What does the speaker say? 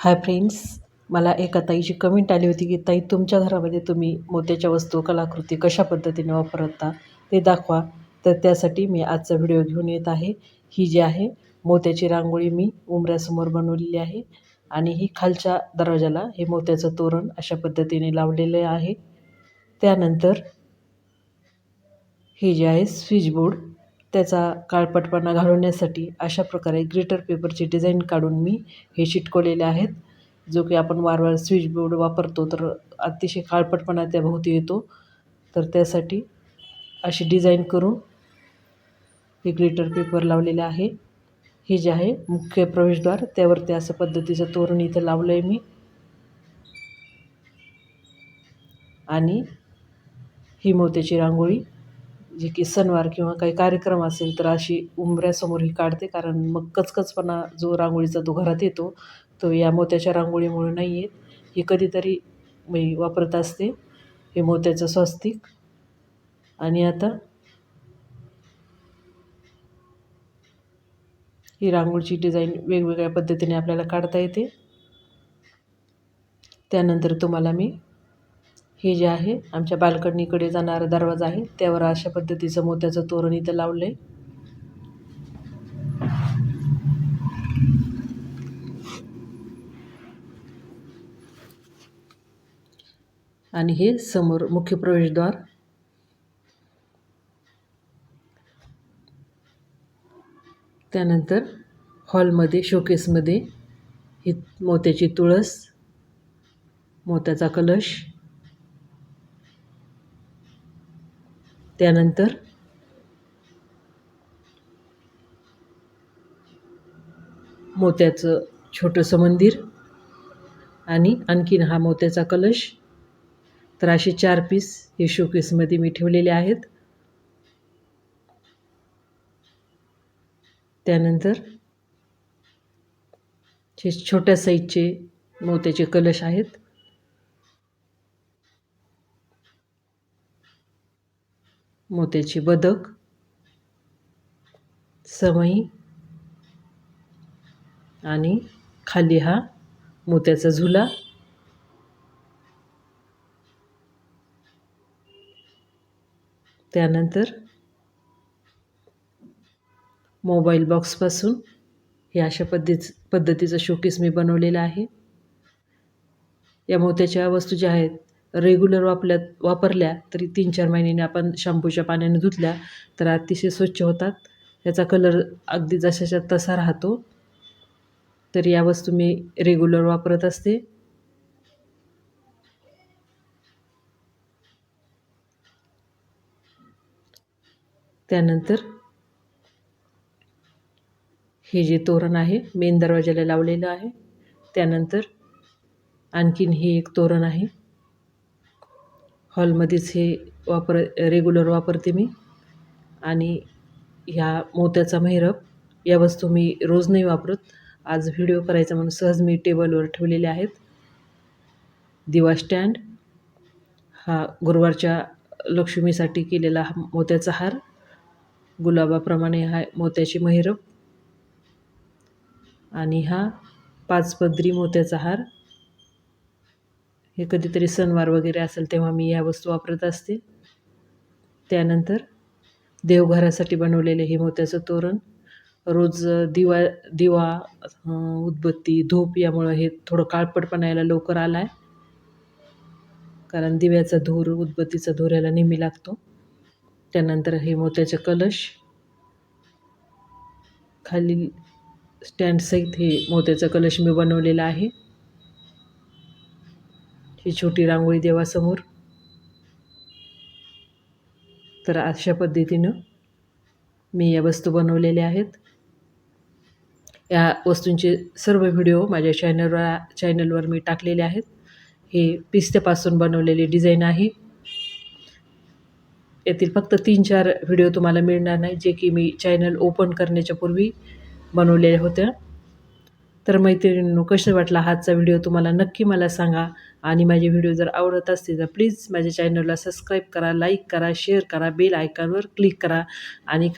Hi friends, मला एका ताईची comment आली होती की ताई तुमच्या घरामध्ये तुम्ही मोत्याच्या वस्तू कलाकृती कशा पद्धतीने वापरता ते दाखवा. तर त्यासाठी मी आजचा व्हिडिओ घेऊन येत आहे. ही जी आहे मोत्याची रांगोळी मी उंबऱ्यासमोर बनवलेली आहे आणि ही खालच्या दरवाजाला हे मोत्याचं तोरण अशा पद्धतीने लावलेलं आहे. त्यानंतर हे जे आहे स्विचबोर्ड त्याचा काळपटपणा घालवण्यासाठी अशा प्रकारे ग्लिटर पेपरची डिझाईन काढून मी हे चिटकवलेले आहेत. जो की आपण वारंवार स्विचबोर्ड वापरतो तर अतिशय काळपटपणा त्याभोवती येतो. तर त्यासाठी अशी डिझाईन करून हे ग्लिटर पेपर लावलेले आहे. हे जे आहे मुख्य प्रवेशद्वार त्यावरती असं पद्धतीचं तोरण इथं लावलं आहे मी. आणि ही मोत्याची रांगोळी जी की सणवार किंवा काही कार्यक्रम असेल तर अशी उंबऱ्यासमोर ही काढते, कारण मग कचकचपणा जो रांगोळीचा तो घरात येतो तो या मोत्याच्या रांगोळीमुळे नाही येत. हे कधीतरी मी वापरत असते हे मोत्याचं स्वस्तिक. आणि आता ही रांगोळीची डिझाईन वेगवेगळ्या पद्धतीने आपल्याला काढता येते. त्यानंतर तुम्हाला मी हे जे आहे आमच्या बाल्कनीकडे जाणारा दरवाजा आहे त्यावर अशा पद्धतीचं मोत्याचं तोरण इथं लावलं आहे. आणि हे समोर मुख्य प्रवेशद्वार. त्यानंतर हॉलमध्ये शोकेसमध्ये ही मोत्याची तुळस, मोत्याचा कलश. त्यानंतर मोत्याचं छोटंसं मंदिर आणि आणखीन हा मोत्याचा कलश. तर असे 4 पीस हे शोकेसमध्ये मी ठेवलेले आहेत. त्यानंतर हे छोट्या साईजचे मोत्याचे कलश आहेत. मोत्याची बदक, समई आणि खाली हा मोत्याचा झुला. त्यानंतर मोबाईल बॉक्सपासून हे अशा पद्धतीचं शोकेस मी बनवलेलं आहे. या मोत्याच्या वस्तू ज्या आहेत रेग्युलर वापरल्या तरी 3-4 महिन्याने आपण शॅम्पूच्या पाण्याने धुतल्या तर अतिशय स्वच्छ होतात. याचा कलर अगदी जशाच्या तसा राहतो. तर या वस्तू मी रेग्युलर वापरत असते. त्यानंतर हे जे तोरण आहे मेन दरवाजाला लावलेलं आहे. त्यानंतर आणखीन हे एक तोरण आहे. हॉलमध्येच हे रेग्युलर वापरते मी. आणि ह्या मोत्याचा मेहरब या वस्तू मी रोज नाही वापरत. आज व्हिडिओ करायचा म्हणून सहज मी टेबलवर ठेवलेले आहेत. दिवा स्टँड, हा गुरुवारच्या लक्ष्मीसाठी केलेला हा मोत्याचा हार, गुलाबाप्रमाणे हा मोत्याची मेहरब आणि हा 5 पदरी मोत्याचा हार. हे कधीतरी सणवार वगैरे असेल तेव्हा मी या वस्तू वापरत असते. त्यानंतर देवघरासाठी बनवलेले हे मोत्याचं तोरण. रोज दिवा उदबत्ती धूप यामुळं हे थोडं काळपटपणा यायला लवकर आला आहे, कारण दिव्याचा धूर उदबत्तीचा धूर याला नेहमी लागतो. त्यानंतर हे मोत्याचे कलश, खाली स्टँडसहित हे मोत्याचं कलश मी बनवलेला आहे. ही छोटी रांगोळी देवासमोर. तर अशा पद्धतीनं मी या वस्तू बनवलेल्या आहेत. या वस्तूंचे सर्व व्हिडिओ माझ्या चॅनलवर मी टाकलेले आहेत. हे पिस्त्यापासून बनवलेली डिझाईन आहे. यातील फक्त 3-4 व्हिडिओ तुम्हाला मिळणार नाही, जे की मी चॅनल ओपन करण्याच्या पूर्वी बनवलेल्या होत्या. तर मैत्रिणींनो, कसा वाटला आजचा व्हिडिओ तुम्हाला नक्की मला सांगा. आणि माझे व्हिडिओ जर आवडत असतील तर प्लीज माझ्या चॅनलला सबस्क्राईब करा, लाईक करा, शेअर करा, बेल आयकॉनवर क्लिक करा आणि